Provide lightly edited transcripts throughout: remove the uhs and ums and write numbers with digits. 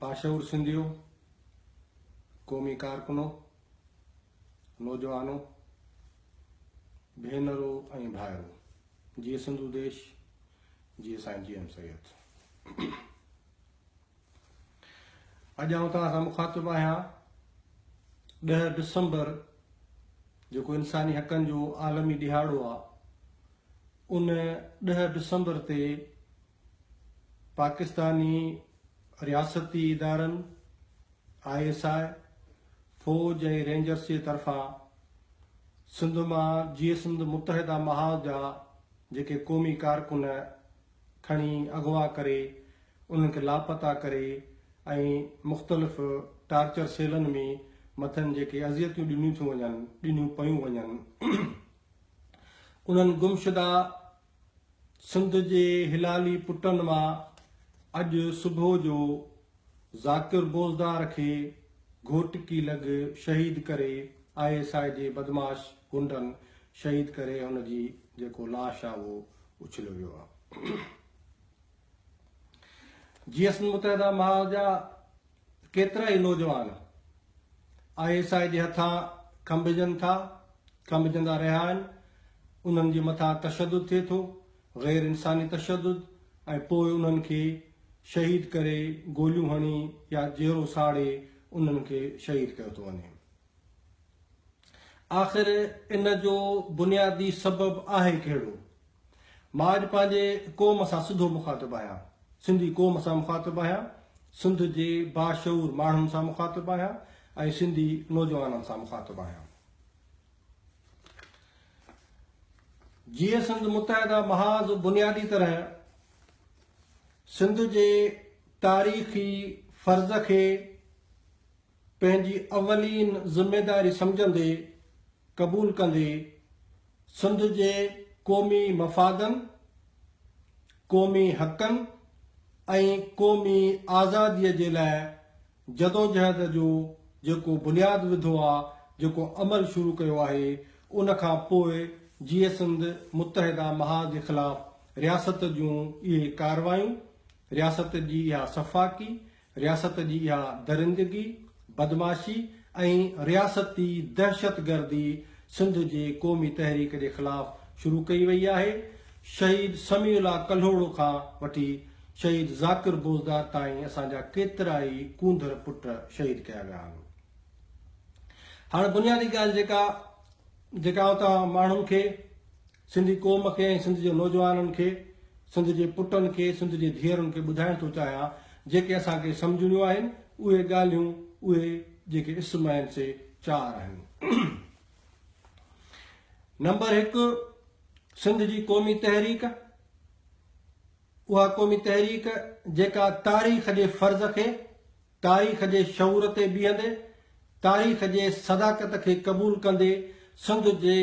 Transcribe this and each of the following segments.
बाशऊर सिंधियों, क़ौमी कारकुनो, नौजवानों, भेनरों ऐं भाइरों, जी सिंधु देश, जी साईं GM सैयद। अॼु आउं तव्हां सां मुखातिब आहियां 10 डिसंबर जेको इंसानी हक़नि जो आलमी ॾिहाड़ो आहे, उन 10 डिसंबर ते पाकिस्तानी रियासती इदारनि ISI, फौज ऐं रेंजर्स जे तरफ़ां सिंध मां जीअं सिंध मुतहदा महाज जा जेके क़ौमी कारकुन खणी अगवा करे उन्हनि खे लापता करे ऐं मुख़्तलिफ़ टार्चर सेलनि में मथनि जेके अज़ियतूं ॾिनियूं पयूं वञनि, उन्हनि गुमशुदा सिंध जे हिलाली पुटनि मां अॼु सुबुह जो ज़ाकिर बोज़दार खे घोटकी लॻ शहीद करे ISI जे बदमाश गुंडनि शहीद करे हुनजी जेको लाश आहे उहो उछलियो वियो आहे। जीअं सिंध मुतहदा महाज जा केतिरा ई नौजवान ISI जे हथां खंभिजंदा रहिया आहिनि। उन्हनि जे मथां तशदुद थिए थो, गैर इंसानी तशदुद, ऐं पोइ उन्हनि खे शहीद करे गोलियूं हणी या जेरो साड़े उन्हनि खे शहीद कयो थो वञे। आख़िर इन जो बुनियादी सबब आहे कहिड़ो? मां अॼु पंहिंजे क़ौम सां सिधो मुखातिब आहियां, सिंधी क़ौम सां मुखातिब आहियां, सिंध जे बाशऊर माण्हुनि सां मुखातिब आहियां ऐं सिंधी नौजवाननि सां मुखातिब आहियां। जीअं सिंध मुतहदा महाज बुनियादी तरह सिंध जे तारीख़ी फ़र्ज़ खे पंहिंजी अवलीन ज़िम्मेदारी सम्झंदे क़बूल कंदे सिंध जे क़ौमी मफ़ादनि, क़ौमी हक़नि ऐं क़ौमी आज़ादीअ जे लाइ जदोजहद जो जेको बुनियादु विधो आहे, जेको अमल शुरू कयो आहे, उन खां पोइ जीअं सिंध मुतहदा महाज जे ख़िलाफ़ रियासत जूं इहे कारवायूं, रियासत जी इहा सफ़ाकी, रियासत जी इहा दरिंदगी, बदमाशी ऐं रियासती दहशतगर्दी सिंध जे क़ौमी तहरीक जे ख़िलाफ़ शुरू कई वई आहे। शहीद समीउल्लाह कल्होड़ो खां वठी शहीद ज़ाकिर बोज़दार ताईं असांजा केतिरा ई कूंदड़ पुट शहीद कया विया आहिनि। हाणे बुनियादी ॻाल्हि जेका तव्हां माण्हुनि खे, सिंधी क़ौम खे ऐं सिंध जे नौजवाननि खे, सिंध जे पुटनि खे, सिंध जे धीअरुनि खे ॿुधाइण थो चाहियां, जेके असांखे सम्झणियूं आहिनि, उहे ॻाल्हियूं, उहे जेके इस्म आहिनि से 4 आहिनि। नंबर 1, सिंध जी क़ौमी तहरीक, उहा क़ौमी तहरीक जेका तारीख़ जे फ़र्ज़ खे, तारीख़ जे शऊर ते बीहंदे, तारीख़ जे सदाकत खे क़बूल कंदे सिंध जे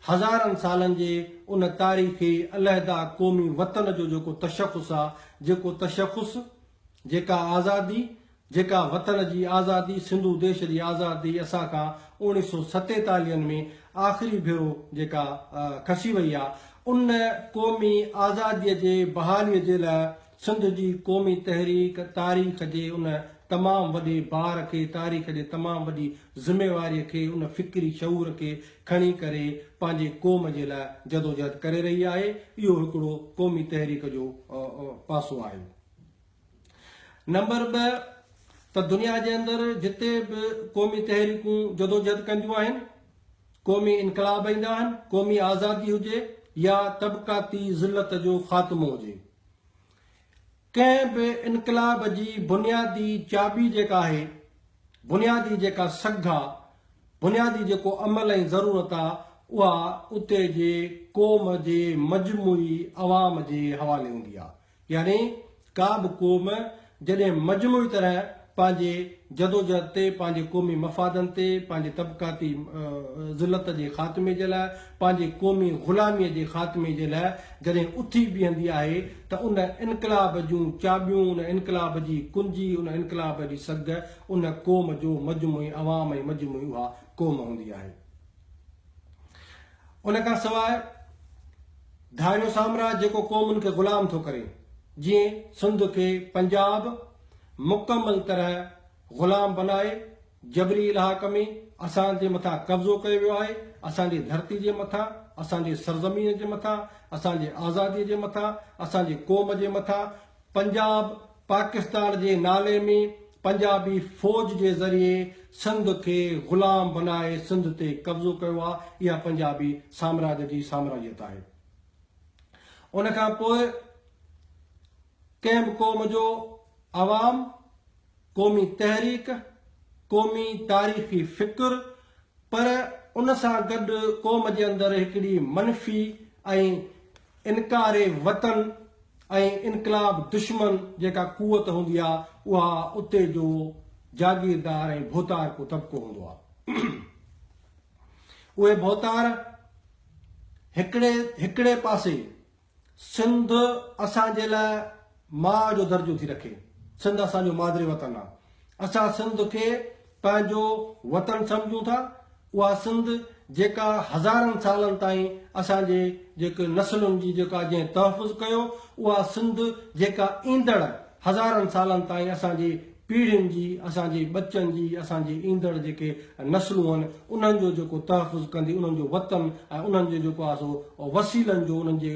हज़ारनि सालनि जे उन तारीख़ी अलहदा क़ौमी वतन जो जेको तशख़ुस आहे, जेको तशख़ुस, जेका आज़ादी, जेका वतन जी आज़ादी, सिंधु देश जी आज़ादी असांखां 1947 में आख़िरी भेरो जेका खसी वई आहे, उन क़ौमी आज़ादीअ जे बहालीअ जे लाइ सिंध जी क़ौमी तहरीक तारीख़ जे उन तमामु वॾे बार खे, तारीख़ जे तमामु वॾी ज़िम्मेवारीअ खे, उन फ़िक्री शऊर खे खणी करे पंहिंजे क़ौम जे लाइ जदोजहद करे रही आहे। इहो हिकिड़ो क़ौमी तहरीक जो पासो आहे। नंबर 2, त दुनिया जे अंदरि जिते बि क़ौमी तहरीकूं जदोजहद कंदियूं आहिनि, क़ौमी इनकलाब ईंदा आहिनि, क़ौमी आज़ादी हुजे या तबक़ाती ज़िलत जो ख़ात्मो हुजे, कंहिं बि इनकलाब जी बुनियादी चाबी जेका आहे, बुनियादी जेका सघ आहे, बुनियादी जेको अमल ऐं ज़रूरत आहे, उहा उते जे क़ौम जे मजमूई अवाम जे हवाले हूंदी आहे। यानी का बि क़ौम जॾहिं मजमूई तरह पंहिंजे जदोजहद ते, पंहिंजे क़ौमी मफ़ादनि ते, पंहिंजे तबक़ाती ज़िलत जे ख़ात्मे जे लाइ, पंहिंजे क़ौमी ग़ुलामीअ जे ख़ात्मे जे लाइ जॾहिं उथी बीहंदी आहे, त उन इनकलाब जूं चाबियूं, उन इनकलाब जी कुंजी, उन इनकलाब जी सघ उन क़ौम जो मजमूई अवाम ऐं मजमूई उहा क़ौम हूंदी आहे। उन खां सवाइ धारियो साम्राज्य जेको क़ौमुनि खे ग़ुलाम थो करे, जीअं सिंध खे पंजाब, मुकम्मल तरह ग़ुलाम बनाए जबरी इलाक़ में असांजे मथां कब्ज़ो कयो वियो आहे, असांजी धरती जे मथां, असांजे सरज़मीन जे मथां, असांजे आज़ादीअ जे मथां, असांजे क़ौम जे मथां। पंजाब पाकिस्तान जे नाले में पंजाबी फ़ौज जे ज़रिए सिंध खे ग़ुलाम बनाए सिंध ते कब्ज़ो कयो आहे। इहा पंजाबी साम्राज्य जी साम्राज्यत आहे। उन खां पोइ कंहिं बि क़ौम जो अवाम, क़ौमी तहरीक, क़ौमी तारीख़ी फ़िक्र, पर उन सां गॾु क़ौम जे अंदरि हिकिड़ी मनफ़ी ऐं इनकारे वतन ऐं इनकलाब दुश्मन जेका कुवत हूंदी आहे, उहा उते जो जागीरदार ऐं भोतार को तबिको हूंदो आहे। उहे भोतार हिकिड़े पासे सिंध असांजे लाइ माउ जो दर्जो थी रखे। सिंध असांजो मादरी वतन आहे। असां सिंध खे पंहिंजो वतन सम्झूं था। उहा सिंध जेका हज़ारनि सालनि ताईं असांजे जेके नस्लुनि जी जेका जंहिं तहफ़ुज़ कयो, उहा सिंध जेका ईंदड़ हज़ारनि सालनि ताईं असांजी पीढ़ियुनि जी, असांजे बचनि जी, असांजे ईंदड़ जेके नस्लूं आहिनि, उन्हनि जो जेको तहफ़ुज़ कंदी, उन्हनि जो वतन ऐं उन्हनि जो जेको आहे सो वसीलनि जो, उन्हनि जे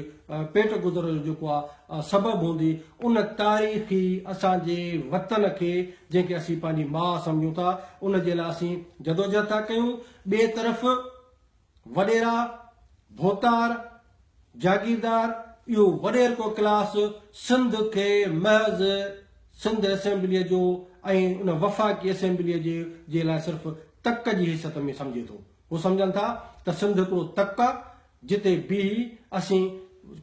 पेट गुज़र जो जेको आहे सबबु हूंदी, उन तारीख़ी असांजे वतन खे जंहिंखे असीं पंहिंजी माउ सम्झूं था, उन जे लाइ असीं जदोजहद था कयूं। ॿिए तरफ़ वॾेरा, भोतार, जागीरदार, इहो वॾेर को क्लास सिंध खे महज़ सिंध असेंबलीअ जो ऐं उन वफ़ाक़ी असेंबलीअ जे लाइ सिर्फ़ु तक जी हैसियत में सम्झे थो। उहो सम्झनि था त सिंध हिकिड़ो तक आहे जिते बीही असीं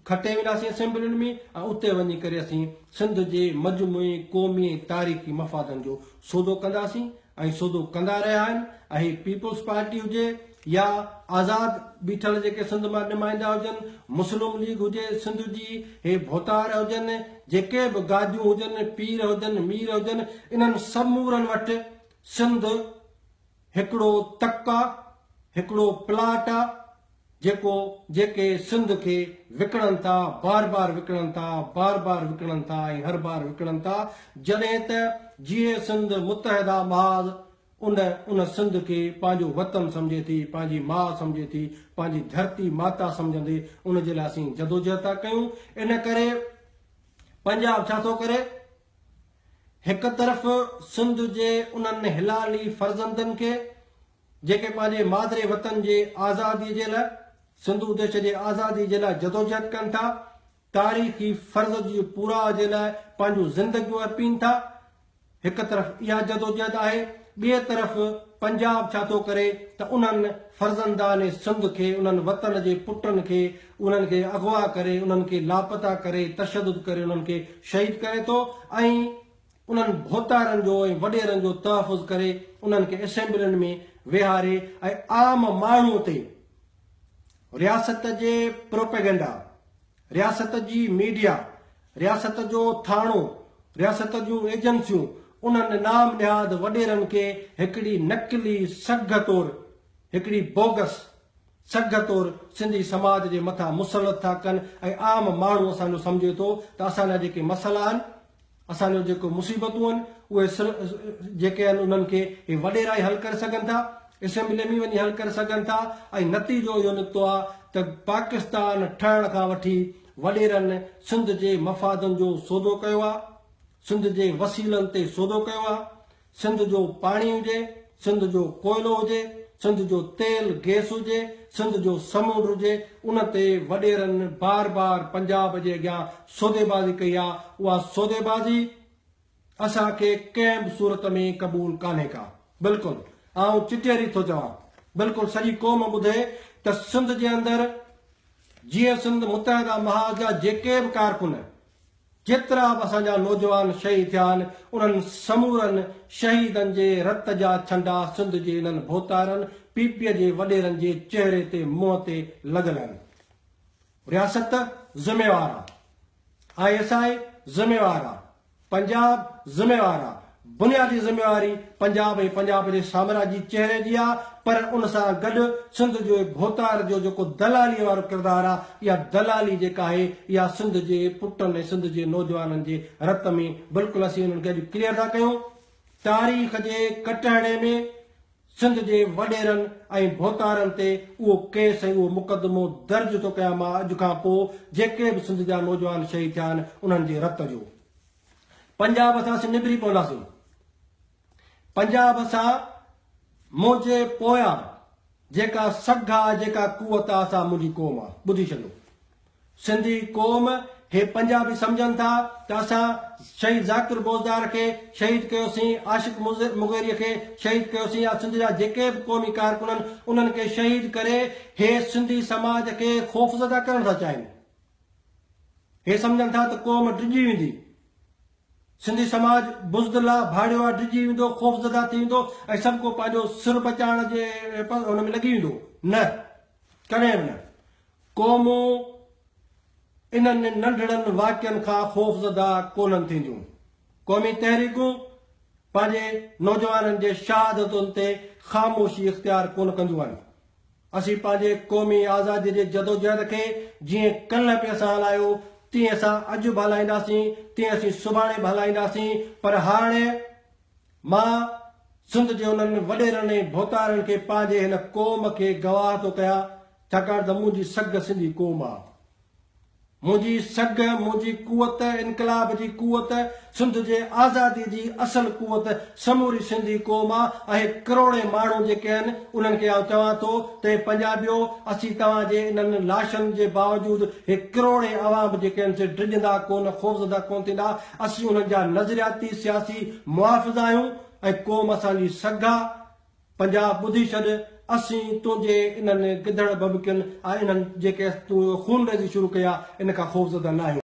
खटे वेंदासीं असेंबलियुनि में, ऐं उते वञी करे असीं सिंध जे मजमूई क़ौमी ऐं तारीख़ी मफ़ादनि जो सौदो कंदासीं ऐं सौदो कंदा रहिया आहिनि। ऐं पीपुल्स पार्टी हुजे या आज़ाद बीठल जेके सिंध मां नुमाइंदा हुजनि, मुस्लिम लीग हुजे सिंध जी, हे भोतार हुजनि, जेके बि गादियूं हुजनि, पीर हुजनि, मीर हुजनि, इन्हनि समूरनि वटि सिंध हिकिड़ो तक आहे, हिकिड़ो प्लाट आहे जेके सिंध खे विकिणनि था, बार बार विकिणनि था, बार बार विकिणनि था ऐं हर बार विकिणनि था। जॾहिं त जीअं सिंध मुतहदा महाज़ उन सिंध खे पंहिंजो वतन सम्झे थी, पंहिंजी माउ सम्झे थी, पंहिंजी धरती माता सम्झंदे उन जे लाइ असीं जदोजहद था कयूं। इन करे पंजाब छा थो करे, हिकु तरफ़ सिंध जे उन्हनि हिलाली फर्ज़ंदनि खे जेके पंहिंजे मादरे वतन जे आज़ादीअ जे लाइ, सिंधु देश जे आज़ादी जे लाइ जदोजहद कनि था, तारीख़ी फर्ज़ जी पूरा जे लाइ पंहिंजूं ज़िंदगियूं अर्पीनि था। हिकु तरफ़ इहा जदोजहद आहे। ॿिए तरफ़ पंजाब छा थो करे त उन्हनि फर्ज़ंदान सिंध खे, उन्हनि वतन जे पुटनि खे, उन्हनि खे अगवा करे, उन्हनि खे लापता करे, तशदुद करे, उन्हनि खे शहीद करे थो ऐं उन्हनि भोतारनि जो ऐं वॾेरनि जो तहफ़ुज़ करे उन्हनि खे असेंबलियुनि में वेहारे ऐं आम माण्हूअ ते रियासत जे प्रोपेगेंडा, रियासत जी मीडिया, रियासत जो थाणो, रियासत जूं एजेंसियूं उन्हनि नाम निहाद वॾेरनि खे हिकिड़ी नकली सघ तौरु, हिकिड़ी बोगस सघ तौरु सिंधी समाज जे मथां मुसलत था कनि ऐं आम माण्हू असांजो सम्झे थो त असांजा जेके मसइला आहिनि, असांजो जेको मुसीबतूं आहिनि, उहे जेके आहिनि उन्हनि खे हे वॾेरा ई हल करे सघनि था, असेंबली में वञी हल करे सघनि था। ऐं नतीजो इहो निकितो आहे त पाकिस्तान ठहण खां वठी वॾेरनि सिंध जे मफ़ादनि जो सौदो कयो आहे, सिंध जे वसीलनि ते सौदो कयो आहे। सिंध जो पाणी हुजे, सिंध जो कोयलो हुजे, सिंध जो तेल गैस हुजे, सिंध जो समुंड हुजे, उन ते वॾेरनि बार बार पंजाब जे अॻियां सौदेबाज़ी कई आहे। उहा सौदेबाज़ी असांखे कंहिं बि सूरत में क़बूल कान्हे का। बिल्कुलु आउं चिटियरी थो चवां, बिल्कुलु सॼी क़ौम ॿुधे त सिंध जे अंदरि जीअं सिंध मुतहदा महाज जा जेके बि कारकुन, जेतिरा बि असांजा नौजवान शहीद थिया आहिनि, उन्हनि समूरनि शहीदनि जे रत जा छंडा सिंध जे इन्हनि भोतारनि पीपीअ जे वॾेरनि जे चहिरे ते, मुंहं ते लॻल आहिनि। रियासत ज़िम्मेवार आहे, ISI ज़िम्मेवार आहे, पंजाब ज़िम्मेवार आहे, बुनियादी ज़िम्मेवारी पंजाब ऐं पंजाब जे साम्राज्य चेहरे जी आहे, पर उन सां गॾु सिंध जो भोतार जो जेको दलाली वारो किरदारु आहे, इहा दलाली जेका आहे इहा सिंध जे पुटनि ऐं सिंध जे नौजवाननि जे रत में बिल्कुलु असीं उन्हनि खे अॼु क्लियर था कयूं। तारीख़ जे कटाइणे में सिंध जे वॾेरनि ऐं भोतारनि ते उहो केस ऐं उहो मुक़दमो दर्ज थो कयां मां अॼु खां पोइ, जेके बि सिंध जा नौजवान शहीद थिया आहिनि उन्हनि जे रत जो। पंजाब असां असीं निबिरी पवंदासीं। पंजाब असां मुंहिंजे पोयां जेका सघ आहे, जेका कुवत आहे, असां मुंहिंजी क़ौम आहे। ॿुधी छॾियो, सिंधी क़ौम हे पंजाबी सम्झनि था त असां शहीद ज़ाकिर बोज़दार खे शहीद कयोसीं, आशिक़ मुग़ेरीअ खे शहीद कयोसीं, या सिंध जा जेके बि क़ौमी कारकुन आहिनि उन्हनि खे शहीद करे हे सिंधी समाज खे ख़ौफ़ज़दा करण था चाहिनि। हे सम्झनि था त क़ौम डिॼी वेंदी, सिंधी समाज बुज़दिल आहे, भाड़ियो आहे, डिॼी वेंदो, ख़ौफ़ज़दा थी वेंदो ऐं सभु को पंहिंजो सिर बचाइण जे हुन में लॻी वेंदो। न, कॾहिं बि न। क़ौमूं इन्हनि नंढड़नि वाक्यनि खां ख़ौफ़ज़दा कोन्हनि थींदियूं। क़ौमी तहरीकूं पंहिंजे नौजवाननि जे शहादतुनि ते ख़ामोशी इख़्तियार कोन कंदियूं आहिनि। असीं पंहिंजे क़ौमी आज़ादी जे जदोजहद खे जीअं कल्ह पिया असां हलायो, तीअं असां अॼु बि हलाईंदासीं, तीअं असीं सुभाणे बि हलाईंदासीं। पर हाणे मां सिंध जे उन्हनि वॾेरनि ऐं भोतारनि खे पंहिंजे हिन क़ौम खे गवाह थो कयां, छाकाणि त मुंहिंजी सघ सिंधी क़ौम आहे। मुंहिंजी सघ, मुंहिंजी कुवत, इनकलाब जी कुवत, सिंध जे आज़ादी जी असल कुवत समूरी सिंधी क़ौम आहे। ऐं करोड़े माण्हू जेके आहिनि उन्हनि खे आउं चवां थो त पंजाबियो, असीं तव्हांजे इन्हनि लाशनि जे बावजूदि हे करोड़े अवाम जेके आहिनि से डिॼंदा कोन, ख़ौफ़ज़दा कोन थींदा। असीं उन्हनि जा नज़रियाती सियासी मुआफ़िज़ आहियूं ऐं क़ौम असांजी सघ आहे। पंजाब ॿुधी छॾ, असीं तुंहिंजे इन्हनि गिदड़ बबकियुनि ऐं इन्हनि जेके तूं खून रेज़ी शुरू कई आहे इन खां ख़ौफ़ज़दा न आहियूं।